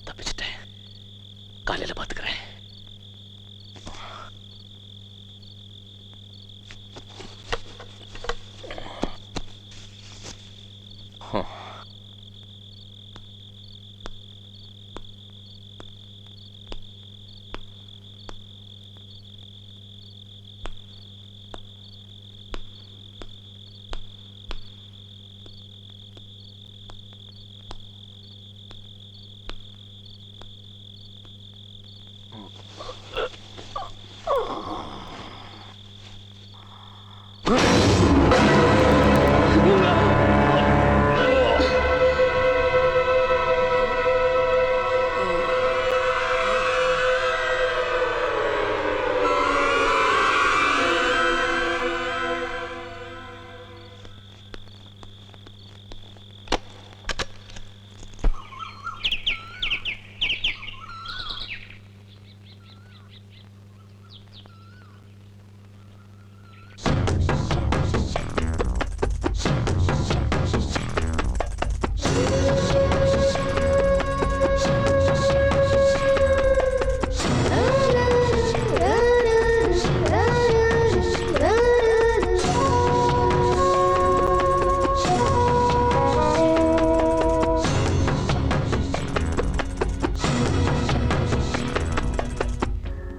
தப்பிச்சிட்டேன். காலையில பாத்துக்கிறேன்.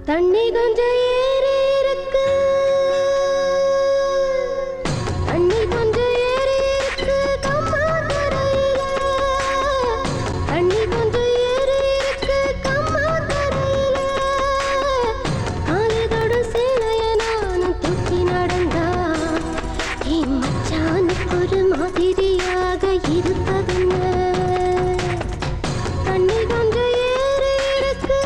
தண்ணி கொஞ்சம் ஏறி இருக்கு, தண்ணி கொஞ்சம் ஏறி இருக்கு கம்மாக்கரையில, தண்ணி கொஞ்சம் ஏறி இருக்கு கம்மாக்கரையில, காலைதோடு சேலைய நானும் தூக்கி நடந்தா என் மச்சானுக்கு ஒரு மாதிரியாக இருப்பதுன்னு. தண்ணி கொஞ்சம் ஏறி இருக்கு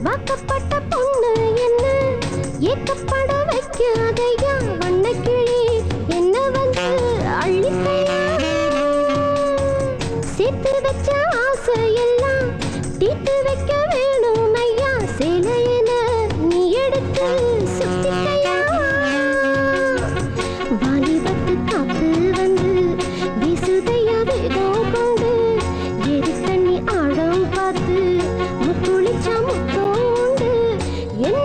வாக்கப்பட்ட பொண்ணு என்ன ஏக்கப்பட வைக்காதையா, வண்ணக்கிளி என்ன வந்து அள்ளிக்கையா, சேர்த்து வச்ச ஆசையெல்லாம் தீர்த்து வைக்க வேணும் ஐயா, சேலையில நீ எடுத்து சுத்திக்கையா, வாலிபத்து காத்து வந்து வீசுதையா வேகம் கொண்டு, எரி தண்ணி ஆழம் பார்த்து முக்குளிச்சா முத்தோண்டு, என்ன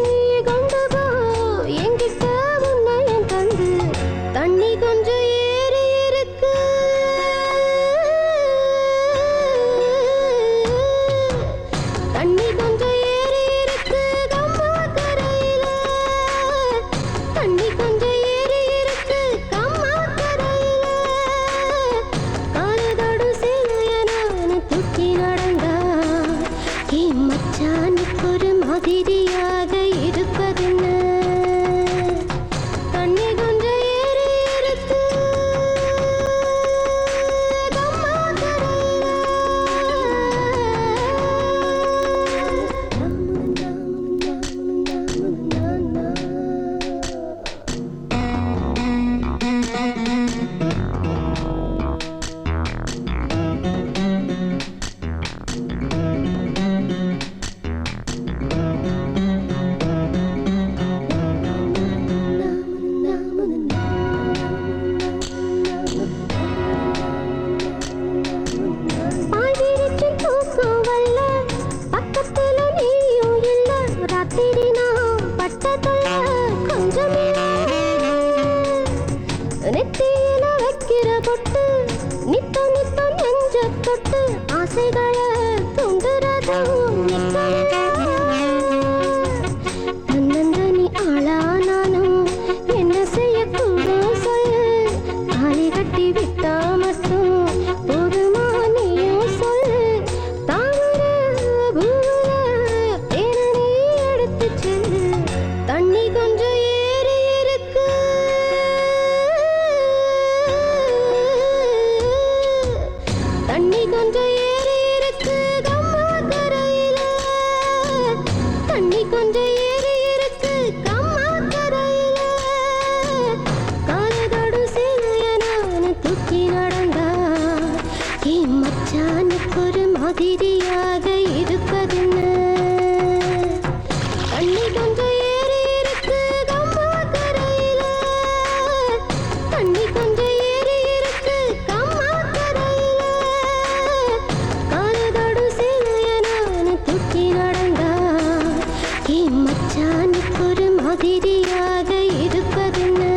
நீ கொண்டு போ என்கிட்ட உன்னையும் தந்து, தண்ணி கொஞ்சம் ஏறி இருக்கு ஆசைகளை தூண்டுறதும் தன்னந்தனி ஆளானாலும் என்ன செய்யக்கூடும் சொல்லு. தாலி கட்டி விட்டா மட்டும் போதுமா நீயும் சொல்லு. தாமர பூல தேனி எடுத்து செல்லு. தண்ணி கொஞ்சம் ஏறி இருக்கு. தண்ணி கொஞ்சம் ஏறி இருக்கு கம்மா கரையில. தண்ணி கொஞ்சம் ஏறி இருக்கு கம்மா கரையில. காலதோடு சேலைய நான் தூக்கி நடந்தா என் மச்சானுக்கு ஒரு மாதிரியாக இருப்பதுன்னு. தண்ணி கொஞ்சம் ஏறி இருக்கு கம்மா கரையில. தண்ணி கொஞ்சம் ஏறி இருக்கு கம்மா கரையில. காலதோடு சேலைய நான் தூக்கி நடந்தா என் மச்சானுக்கு ஒரு மாதிரியாக இருப்பதுன்னு.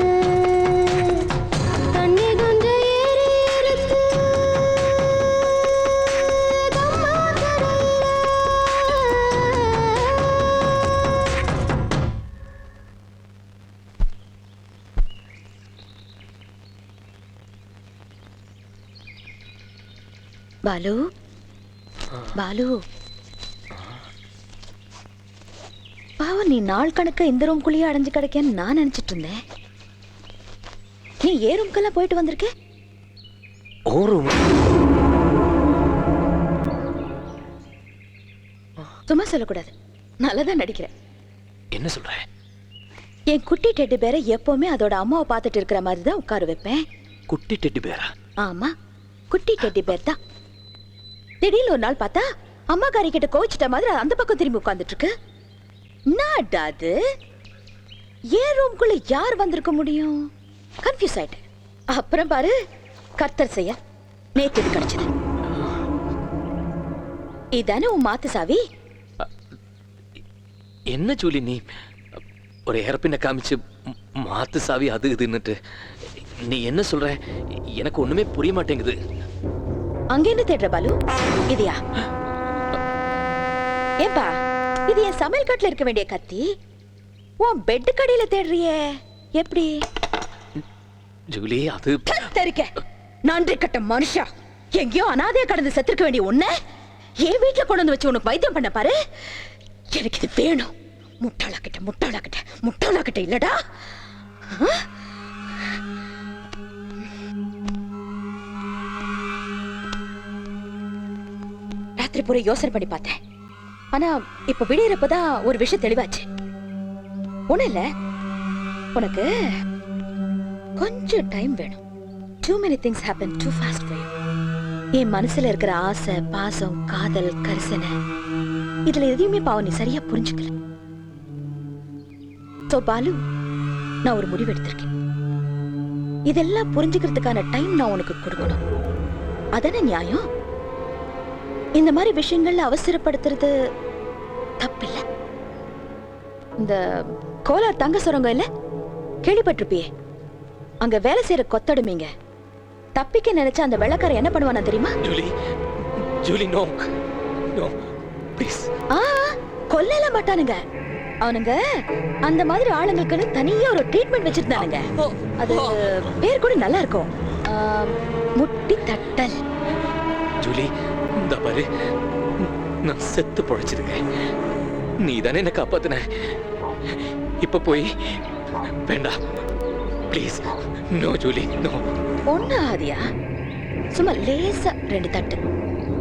தண்ணி கொஞ்சம் ஏறி இருக்கு கம்மா கரையில. பாலு பாலு பாவம், நீ நாள் கணக்க இந்த ரூம்குள்ளேயே அடைஞ்சு கிடைக்கன்னு நான் நினைச்சிட்டு இருந்தேன். நீ ஏ ரூம்க்கெல்லாம் போயிட்டு வந்திருக்க? ஓ ரூம் சும்மா சொல்லக்கூடாது, நல்லதான் நடிக்கிறேன். என்ன சொல்ற? என் குட்டி டெட்டி பேரை எப்பவுமே அதோட அம்மாவை பார்த்துட்டு இருக்கிற மாதிரி தான் உட்கார வைப்பேன். குட்டி டெட்டி பேரா? ஆமா, குட்டி டெட்டி பேர் தான். திடீர்னு ஒரு நாள் பார்த்தா அம்மா காரி கிட்ட கோவிச்சிட்ட மாதிரி அந்த பக்கம் திரும்பி உட்கார்ந்துட்டு இருக்கு. என்னடா அது? ஏன் ரூம்குள்ள யார் வந்திருக்க முடியும்? கன்ஃபியூஸ் ஆயிட்டேன். அப்புறம் பாரு, கர்த்தர் செய்ய நேத்து இது கிடைச்சது. இதானே உன் மாத்து சாவி? என்ன ஜூலி நீ ஒரு ஏர்பின்ன காமிச்சு மாத்து சாவி அது இதுன்னுட்டு நீ என்ன சொல்ற? எனக்கு ஒண்ணுமே புரிய மாட்டேங்குது. அங்க என்ன தேடுற பாலு? இதையா? ஏப்பா, இது என் சமையல் கட்டுல இருக்க வேண்டிய கத்தி. உன் பெட் கடையில தேடுறியே, எப்படி? ஜூலி அது தெரிக்க நன்றி கட்ட மனுஷா. எங்கேயோ அனாதையா கடந்து செத்துருக்க வேண்டிய உன்ன என் வீட்டுல கொண்டு வந்து வச்சு உனக்கு வைத்தியம் பண்ண பாரு. எனக்கு இது வேணும். முட்டாளாக்கிட்ட முட்டாளாக்கிட்ட முட்டாளாக்கிட்ட இல்லடா. ராத்திரி பூரா யோசனை பண்ணி பார்த்தேன். ஆனா இப்ப விடியறப்பதான் ஒரு விஷயம் தெளிவாச்சு. ஒண்ணு இல்ல, உனக்கு கொஞ்சம் டைம் வேணும். Too many things happen too fast for you. என் மனசுல இருக்கிற ஆசை, பாசம், காதல், கரிசனை, இதுல எதையுமே பாவம் நீ சரியா புரிஞ்சுக்கல. சோ பாலு, நான் ஒரு முடிவு எடுத்திருக்கேன். இதெல்லாம் புரிஞ்சுக்கிறதுக்கான டைம் நான் உனக்கு கொடுக்கணும். அதானே நியாயம்? இந்த மாதிரி விஷயங்கள்ல அவசரப்படுத்துறது தப்பில்ல. இந்த கோலார் தங்க சுரங்கம் இல்ல, கேள்விப்பட்டிருப்பியே? அங்க வேலை செய்யற கொத்தடுமைங்க தப்பிக்க நினைச்சா அந்த வெள்ளக்காரன் என்ன பண்ணுவானா தெரியுமா? Julie, Julie no no please. கொல்லல மாட்டானுங்க அவனுங்க. அந்த மாதிரி ஆளுங்களுக்கு தனியா ஒரு ட்ரீட்மெண்ட் வச்சிருந்தானுங்க. அது பேர் கூட நல்லா இருக்கும், முட்டி தட்டல். ஜூலி, இந்த பாரு, நான் செத்து பொழைச்சிருக்கேன். நீ தானே என்ன காப்பாத்துன. இப்ப போய் வேண்டாம் ப்ளீஸ். No Julie no. ஒண்ணு ஆதியா, சும்மா லேசா 2 தட்டு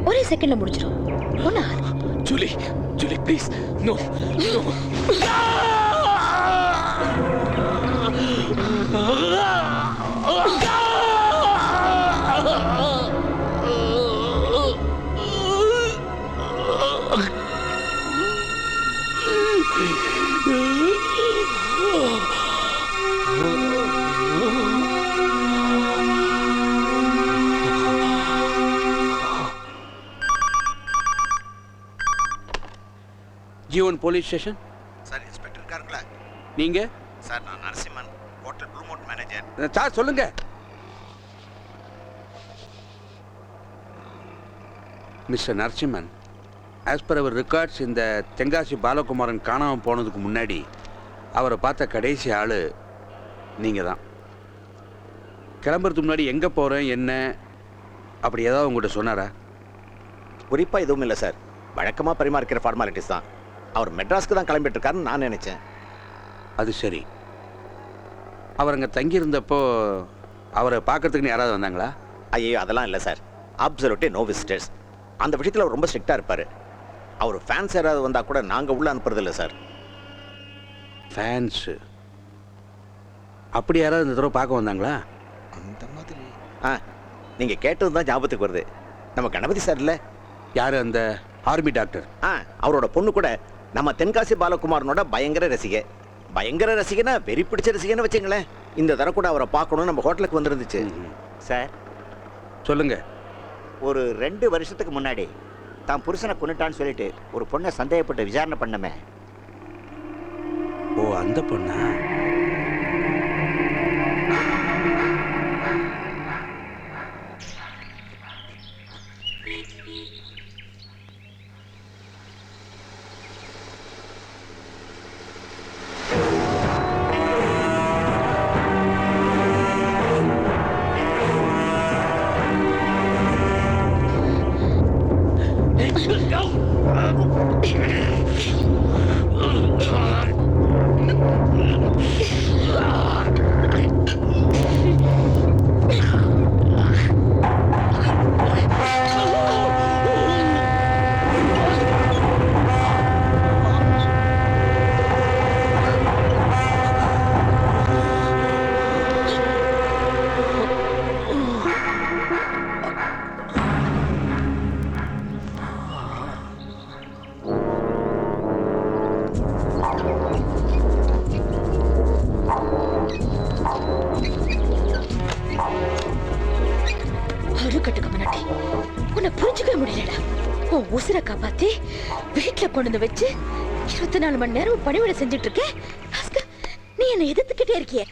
ஒரே செகண்ட்ல முடிஞ்சிடும். ஒண்ணு Aadhi. Julie, Julie please no no. Jeevan police station. Sir, inspector இருக்காருங்களா? நீங்க? சார், நான் Narasimhan, hotel blue mount manager. Sir சொல்லுங்க. Mister Narasimhan, as per our records இந்த தென்காசி பாலகுமாரன் காணாமல் போனதுக்கு முன்னாடி அவரை பார்த்த கடைசி ஆள் நீங்கள் தான். கிளம்புறதுக்கு முன்னாடி எங்கே போகிறேன் என்ன அப்படி ஏதாவது உங்கள்கிட்ட சொன்னாரா? குறிப்பாக எதுவும் இல்லை சார். வழக்கமாக பரிமாறிக்கிற ஃபார்மாலிட்டிஸ் தான். அவர் மெட்ராஸ்க்கு தான் கிளம்பிட்டு இருக்காருன்னு நான் நினச்சேன். அது சரி. அவர் அங்கே தங்கியிருந்தப்போ அவரை பார்க்கறதுக்குன்னு யாராவது வந்தாங்களா? ஐயோ அதெல்லாம் இல்லை சார். Absolutely no visitors. அந்த விஷயத்தில் அவர் ரொம்ப ஸ்ட்ரிக்டாக இருப்பார். அவர் ஃபேன்ஸ் யாராவது வந்தால் கூட நாங்கள் உள்ளே அனுப்புறதில்ல சார். ஃபேன்ஸு அப்படி யாராவது இந்த தடவை பார்க்க வந்தாங்களா? அந்த மாதிரி நீங்கள் கேட்டது தான் ஞாபகத்துக்கு வருது. நம்ம கணபதி சார் இல்லை, யார் அந்த ஆர்மி டாக்டர்? அவரோட பொண்ணு கூட நம்ம தென்காசி பாலகுமாரனோட பயங்கர ரசிகை. பயங்கர ரசிகனா வெறி பிடிச்ச ரசிகன்னு வச்சுங்களேன். இந்த தடவை கூட அவரை பார்க்கணும்னு நம்ம ஹோட்டலுக்கு வந்துருந்துச்சு சார். சொல்லுங்க. ஒரு 2 வருஷத்துக்கு முன்னாடி தான் புருஷனை கொண்டுட்டான்னு சொல்லிட்டு ஒரு பொண்ணை சந்தேகப்பட்டு விசாரணை பண்ணமே. ஓ, அந்த பொண்ணா? அழுக்கட்டுக்கு முன்னாடி உன்னை புரிஞ்சுக்கவே முடியலடா. உன் உசுரை காப்பாத்தி வீட்டுல கொண்டு வந்து வச்சு 24 மணி நேரம் பணிவிட செஞ்சுட்டு இருக்கேன். நீ என்னை எதிர்த்துக்கிட்டே இருக்கிய.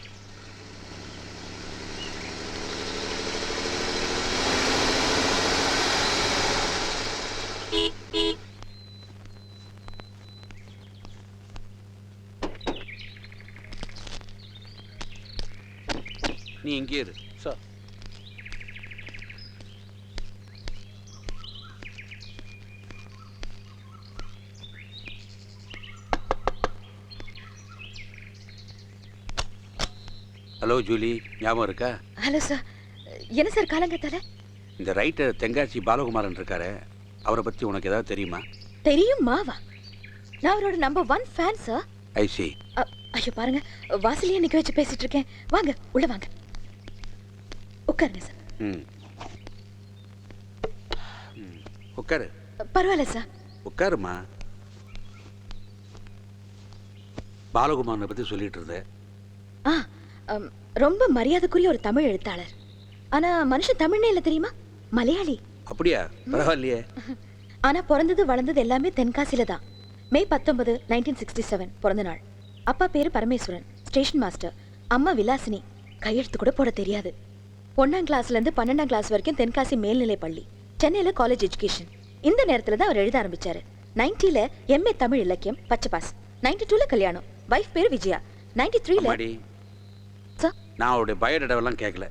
நீ இங்கே இரு. சார். ஹலோ ஜூலி, ஞாபகம் இருக்கா? Hello sir. என்ன சார் காலங்கத்தால? இந்த ரைட்டர் தென்காசி பாலகுமாரன் இருக்காரு, அவரை பற்றி உனக்கு ஏதாவது தெரியுமா? தெரியும் மாவா. நான் அவரோட நம்பர் 1 ஃபேன் சார். ஐ சி. ஐயோ பாருங்க, வாசலையே நிக்க வச்சு பேசிட்டு இருக்கேன். வாங்க உள்ள வாங்க, உட்காருங்க சார். உட்காரு. பரவாயில்ல சார். உட்காருமா. பாலகுமாரனை பற்றி சொல்லிட்டு இருந்தேன். ரொம்ப மரியாதைக்குரிய ஒரு தமிழ் எழுத்தாளர். ஆனா மனுஷன் தமிழ்னே இல்ல தெரியுமா, மலையாளி. அப்படியா? பரவாயில்லையே. ஆனா பிறந்தது வளர்ந்தது எல்லாமே தென்காசியில தான். மே 19, 1967 பிறந்த நாள். அப்பா பேரு பரமேஸ்வரன், ஸ்டேஷன் மாஸ்டர். அம்மா விலாசினி, கையெழுத்து கூட போட தெரியாது. 1ஆம் கிளாஸ்ல இருந்து 12ஆம் கிளாஸ் வரைக்கும் தென்காசி மேல்நிலை பள்ளி, சென்னையில காலேஜ் எஜுகேஷன். இந்த நேரத்துல தான் அவர் எழுத ஆரம்பிச்சாரு. 90ல MA தமிழ் இலக்கியம் பச்சை பாஸ். 92ல கல்யாணம், வைஃப் பேரு விஜயா. 93ல நான் அவருடைய பயோடேட்டாவெல்லாம் கேட்கல.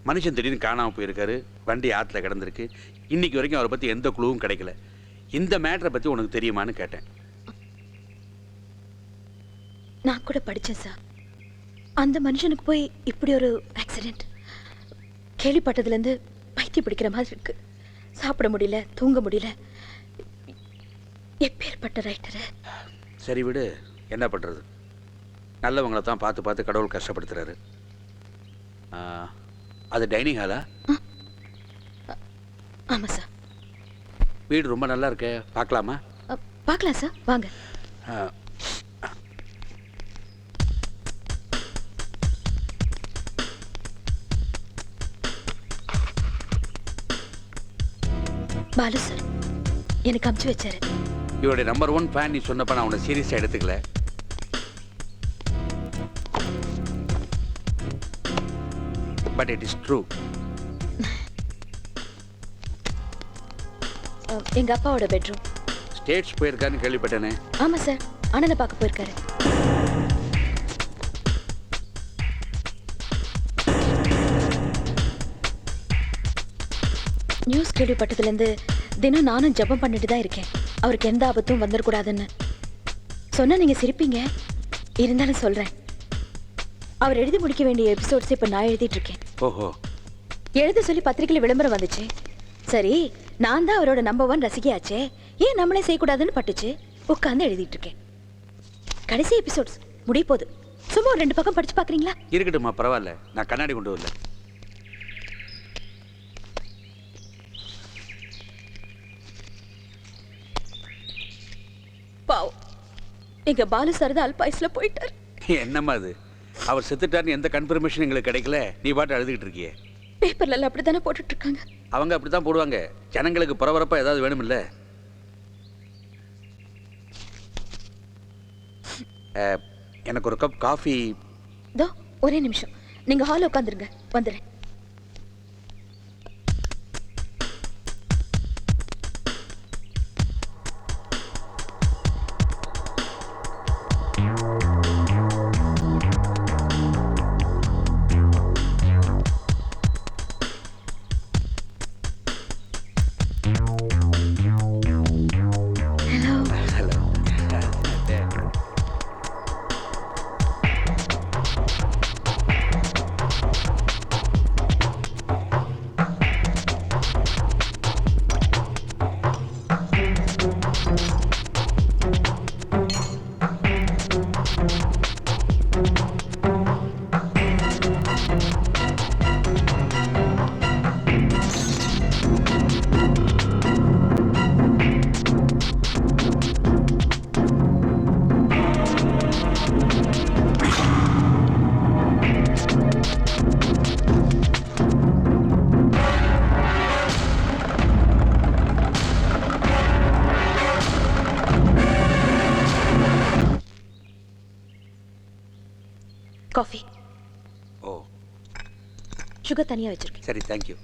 மனுஷன் திடீர்னு காணாமல் போயிருக்காரு, வண்டி ஆற்றுல கிடந்திருக்கு. இன்னைக்கு வரைக்கும் அவரை பற்றி எந்த குழுவும் கிடைக்கல. இந்த மேட்டரை பற்றி உனக்கு தெரியுமான்னு கேட்டேன். நான் கூட படிச்சேன் சார். அந்த மனுஷனுக்கு போய் இப்படி ஒரு ஆக்சிடென்ட் கேள்விப்பட்டதுலேருந்து பைத்தியம் பிடிக்கிற மாதிரி இருக்கு. சாப்பிட முடியல, தூங்க முடியல. எப்பேற்பட்ட ரைட்டரு. சரி விடு, என்ன பண்ணுறது? நல்லவங்களை தான் பார்த்து பார்த்து கடவுள் கஷ்டப்படுத்துறாரு. அது டைனிங் ஹாலா? ஆமா சார். வீடு ரொம்ப நல்லா இருக்கே, பார்க்கலாமா? பார்க்கலாம் சார், வாங்க. பாலு சார் எனக்கு அமுச்சு வச்சாரு. இவருடைய நம்பர் 1 ஃபேன். நீ சொன்னப்ப நான் உன்னை சீரியஸாக எடுத்துக்கல. But it is true. எங்க அப்பாவோட பெட்ரூம். ஸ்டேட்ஸ் போயிருக்கான்னு கேள்விப்பட்டேனே. ஆமா சார், அண்ணனை பார்க்க போயிருக்காரு. நியூஸ் கேள்விப்பட்டதுலேருந்து தினம் நானும் ஜெபம் பண்ணிட்டு தான் இருக்கேன், அவருக்கு எந்த ஆபத்தும் வந்துடக்கூடாதுன்னு. சொன்னா நீங்க சிரிப்பீங்க, இருந்தாலும் சொல்றேன். அவர் எழுதி முடிக்க வேண்டிய எபிசோட்ஸ் இப்ப நான் எழுதிட்டு இருக்கேன். ஓஹோ. எழுத சொல்லி பத்திரிக்கையில் விளம்பரம் வந்துச்சு. சரி, நான் தான் அவரோட நம்பர் 1 ரசிகையாச்சே, ஏன் நம்மளே செய்யக்கூடாதுன்னு பட்டுச்சு. உட்காந்து எழுதிட்டு இருக்கேன். கடைசி எபிசோட்ஸ் முடிய போகுது. சும்மா ஒரு 2 பக்கம் படிச்சு பாக்குறீங்களா? இருக்கட்டும்மா, பரவாயில்ல. நான் கண்ணாடி கொண்டு வரல. பாவம், எங்க பாலு சார் தான் அல்பாயுஸ்ல போயிட்டார். என்னம்மா அது? அவர் செத்துட்டார்னு எந்த கன்ஃபர்மேஷன் எங்களுக்கு கிடைக்கல, நீ பாட்டு அழுதுகிட்டு இருக்கியே. பேப்பர்ல எல்லாம் அப்படித்தானே போட்டுட்டு இருக்காங்க. அவங்க அப்படித்தான் போடுவாங்க. ஜனங்களுக்கு பரபரப்பா ஏதாவது வேணுமில்ல. எனக்கு ஒரு கப் காஃபி. தோ ஒரே நிமிஷம், நீங்க ஹால்ல உட்காந்துருங்க, வந்துடுறேன். காஃபி. ஓ, சுகர் தனியா வச்சிருக்கேன். சரி, தேங்க்யூ.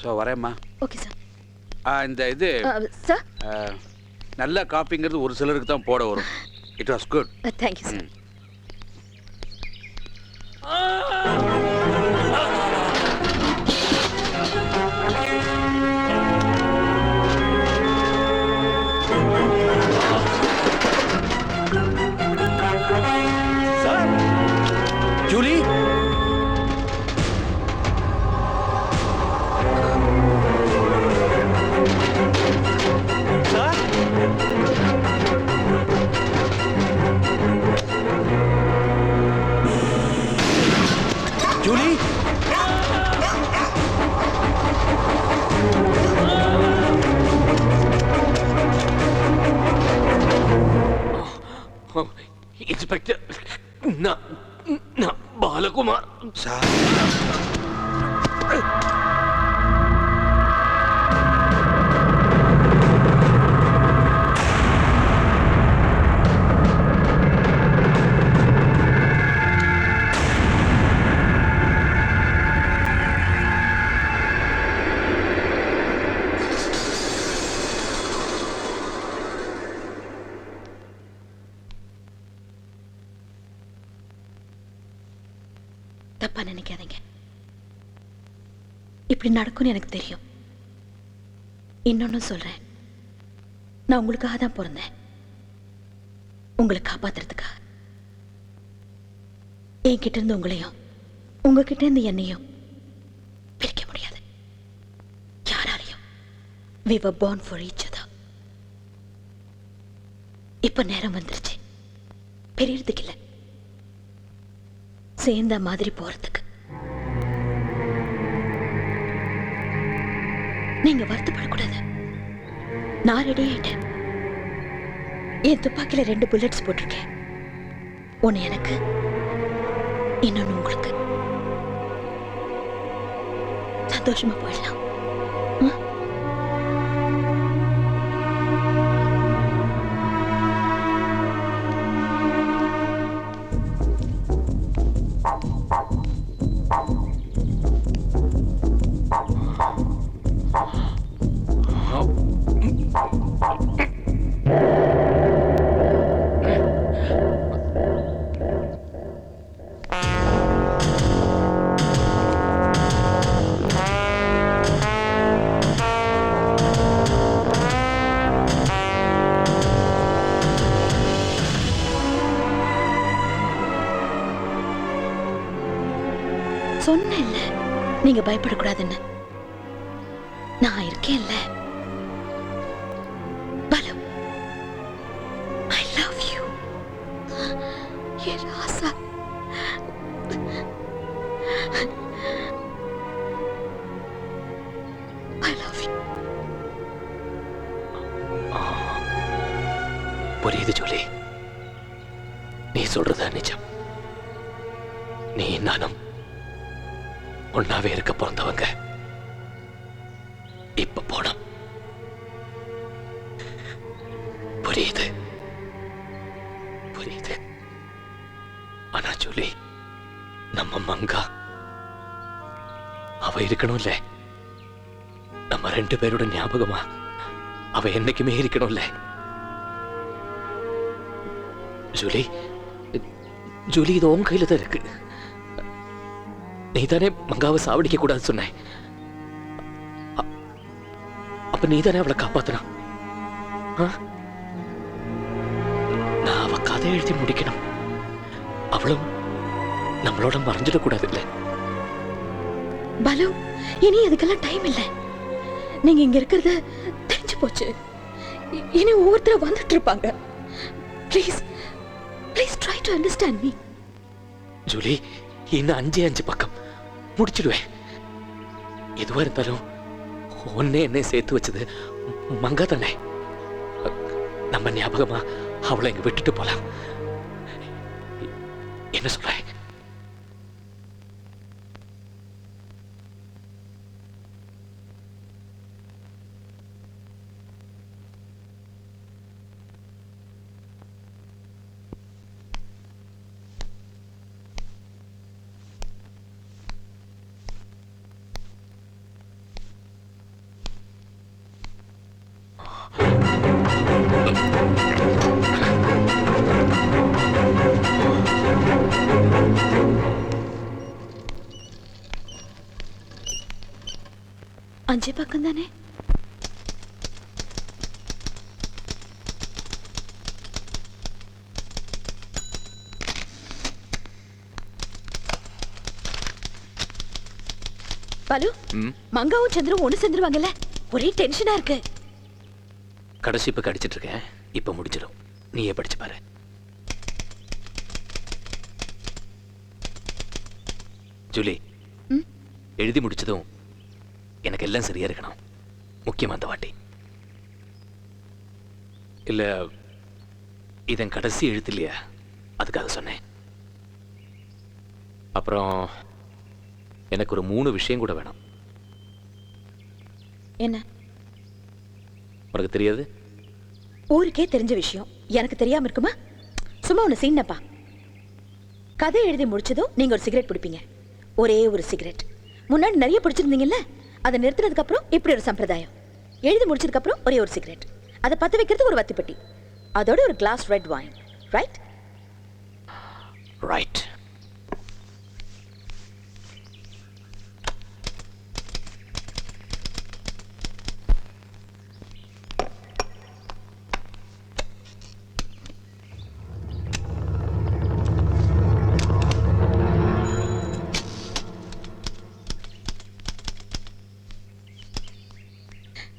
ஸோ வரேம்மா. Okay sir. இந்த இது சார், நல்ல காப்பிங்கிறது ஒரு சிலருக்கு தான் போட வரும். It was good. Thank you sir. Julie, Julie, inspector, நான் பாலகுமார் சார். தப்பா நினைக்காதீங்க. இப்படி நடக்கும்னு எனக்கு தெரியும். இன்னொன்னு சொல்றேன், நான் உங்களுக்காக தான் பிறந்தேன், உங்களை காப்பாத்துறதுக்காக. என்கிட்ட இருந்து உங்களையும் உங்ககிட்ட இருந்து என்னையும் பிரிக்க முடியாது யாராலையும். We were born for each other. இப்ப நேரம் வந்துருச்சு, பெரியறதுக்கு இல்ல, சேர்ந்த மாதிரி போறதுக்கு. நீங்க வருத்தப்படக்கூடாது. நான் ரெடி ஆயிட்டேன். என் துப்பாக்கியில 2 புல்லட்ஸ் போட்டிருக்கேன். ஒன்னு எனக்கு, இன்னொன்னு உங்களுக்கு. சந்தோஷமா போயிடலாம். சொன்னேன்ல நீங்க பயப்படக்கூடாதுன்னு. நான் இருக்கேன்ல. Balu, I love you. ஏ ராசா. I love you. புரியுது ஜூலி, நீ சொல்றது நிஜம். நீ நானும் ஒன்னாவே இருக்க பிறந்தவங்க. இப்ப போனோம். புரியுது புரியுது. ஆனா ஜூலி, நம்ம மங்கா அவ இருக்கணும்ல. நம்ம 2 பேரோட ஞாபகமா அவ என்னைக்குமே இருக்கணும்ல. ஜூலி, ஜூலி, இது உன் கையில தான் இருக்கு. நீ தானே மங்காவை சாவடிக்க கூடாது சொன்ன. அப்ப நீ தானே அவளை காப்பாத்தனா? நான் அவ கதை எழுதி முடிக்கணும். அவளும் நம்மளோட மறைஞ்சிடக்கூடாது இல்ல. பலு, இனி அதுக்கெல்லாம் டைம் இல்ல. நீங்க இங்க இருக்கிறது தெரிஞ்சு போச்சு. இனி ஒவ்வொருத்தர வந்துட்டு இருப்பாங்க. Please please try to understand me. Julie, இன்னும் 5 பக்கம் முடிச்சிடுவேன். எதுவா இருந்தாலும் ஒன்னே என்ன சேர்த்து வச்சது மங்கா தானே. நம்ம ஞாபகமா அவளை இங்க விட்டுட்டு போலாம். என்ன சொல்ற? அஞ்சு பக்கம் தானே? பாலு, மங்காவும் சந்திரும் ஒண்ணு சேர்ந்துருவாங்கல்ல? ஒரே டென்ஷனா இருக்கு. கடைசி இப்ப கடிச்சிட்டு இருக்கேன். இப்ப முடிஞ்சிடும். நீயே படிச்சு பாரு. ஜூலி, எழுதி முடிச்சதும் எனக்கு எல்லாம் சரியா இருக்கணும். முக்கியமா அந்த வாட்டி. இல்ல, இதன் கடைசி எழுத்து இல்லையா, அதுக்காக சொன்னேன். அப்புறம் எனக்கு ஒரு 3 விஷயம் கூட வேணும். என்ன? உனக்கு தெரியாது? ஊருக்கே தெரிஞ்ச விஷயம் எனக்கு தெரியாம இருக்குமா? சும்மா ஒண்ணு சீனப்பா. கதை எழுதி முடிச்சதும் நீங்க ஒரு சிகரெட் பிடிப்பீங்க. ஒரே ஒரு சிகரெட். முன்னாடி நிறைய பிடிச்சிருந்தீங்கல்ல, அதை நிறுத்தினதுக்கு அப்புறம் இப்படி ஒரு சம்பிரதாயம். எழுதி முடிச்சதுக்கு அப்புறம் ஒரே ஒரு சிகரெட். அதை பத்த வைக்கிறதுக்கு ஒரு வத்திப்பட்டி. அதோட ஒரு glass red wine. Right? Right.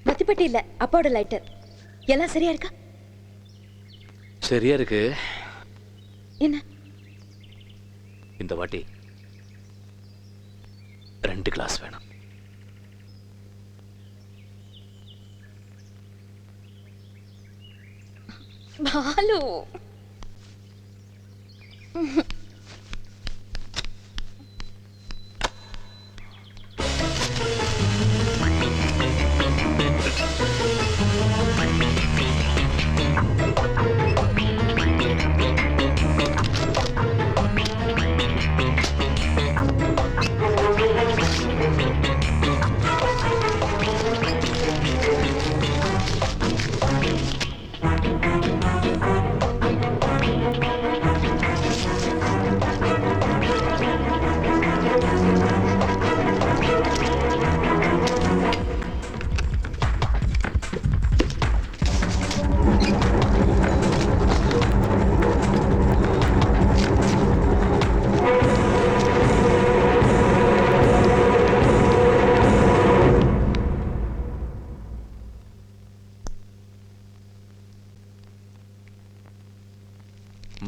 வத்திப்பட்டி இல்ல, அப்பாவோட லைட்டர். எல்லாம் சரியா இருக்கா? சரியா இருக்கு. என்ன? இந்த வாட்டி 2 கிளாஸ் வேணும். பாலு,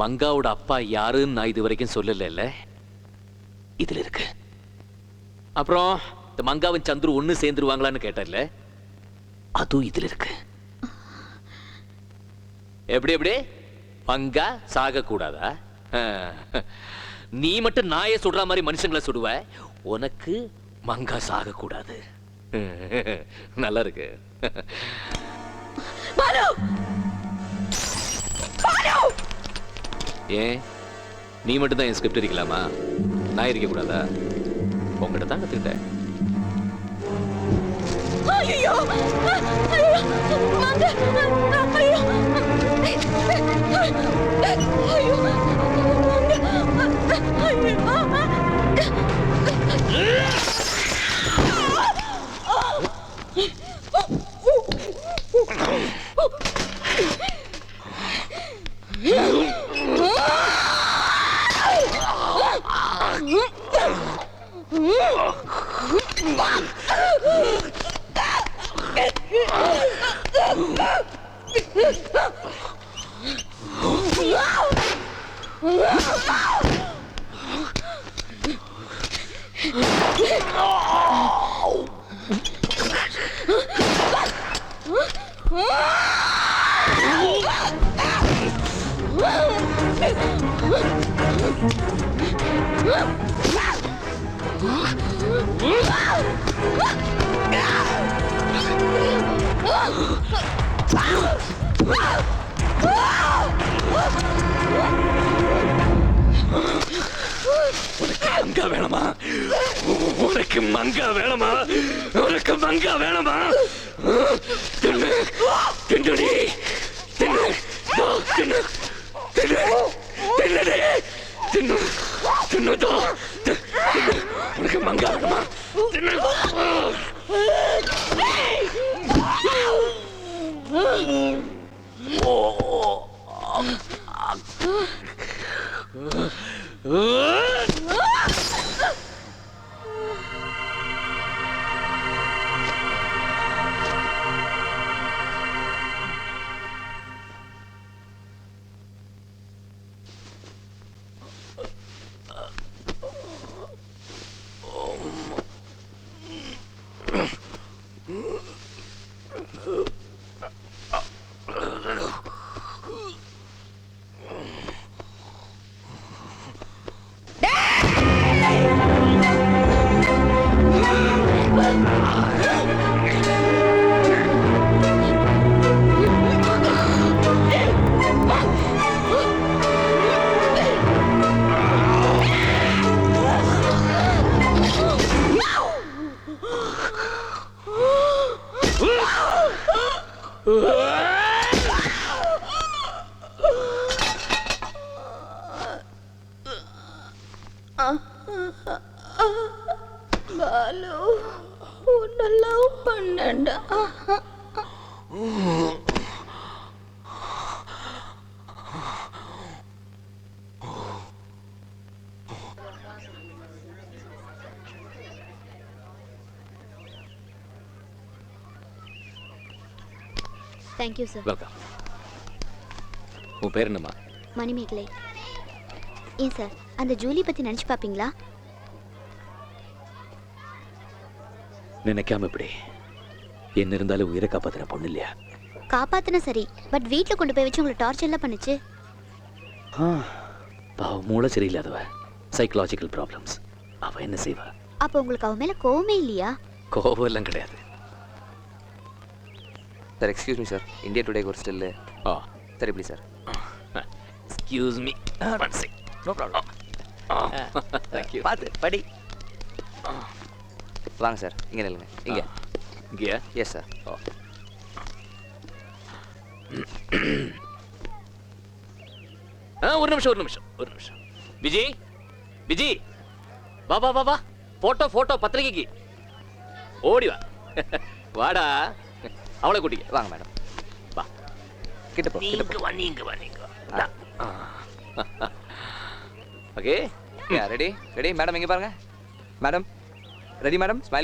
மங்காவோட அப்பா யாருன்னு நான் இது வரைக்கும் சொல்லல. இதுல இருக்கு. அப்புறம் இந்த மங்காவும் சந்துரு ஒண்ணு சேர்ந்துருவாங்களான்னு கேட்டல, அதுவும் இதுல இருக்கு. எப்படி எப்படி மங்கா சாக கூடாதா? நீ மட்டும் நாயை சுடுற மாதிரி மனுஷங்களை சுடுவ, உனக்கு மங்கா சாக கூடாது. நல்லா இருக்கு. ஏன் நீ மட்டும் தான் என் ஸ்கிரிப்ட் இருக்கலாமா? நான் இருக்க கூடாதா? உங்ககிட்ட தான் கத்துக்கிட்டேன். ஐயோ மாங்க ஐயோ ஐயோ மங்கா வேணுமா? உனக்கு மங்கா வேணுமா? உனக்கு மங்கா வேணுமா? தின்னு தின்னுடி, தின்னு தின்னு தின்னு தின்னுடி, தின்னு தின்னுதோ. உனக்கு மங்கா வேணுமா? தின்னு. பாலு உன்னெல்லாம் பண்ணடா. Thank you sir. வெல்கம். உன் பேர் என்னம்மா? மணிமேகலை. ஏன் சார் அந்த ஜூலி பற்றி நினச்சி பார்ப்பீங்களா? நினைக்காம இப்படி என்ன இருந்தாலும் உயிரை காப்பாத்தின பொண்ணு இல்லையா? காப்பாத்தினா சரி, பட் வீட்டில் கொண்டு போய் வச்சு உங்களை டார்ச்சர்லாம் பண்ணுச்சு. பாவம், மூளை சரியில்லாதவ, சைக்கலாஜிக்கல் ப்ராப்ளம்ஸ். அவ என்ன செய்வா? அப்போ உங்களுக்கு அவன் மேலே கோவமே இல்லையா? கோபம் எல்லாம் கிடையாது. Sir excuse me sir, India Today ஒரு ஸ்டில். சார் எப்படி sir? Excuse me, one check. No problem. Thank you. பார்த்து படி. வாங்க சார், இங்கே நில்லுங்க. இங்கே இங்கேயா? Yes sir. ஒரு நிமிஷம் ஒரு நிமிஷம் ஒரு நிமிஷம். விஜி, விஜி, வா வா வா வா. போட்டோ போட்டோ பத்திரிகைக்கு ஓடி வா. வாடா, அவளை கூட்டிக்க. வாங்க மேடம், வா. கிட்ட போ, கிட்ட போ. நீங்க வா, நீங்க வா, நீங்க வா. ஓகே, ரெடி ரெடி மேடம், இங்கே பாருங்க மேடம். Ready madam, smile.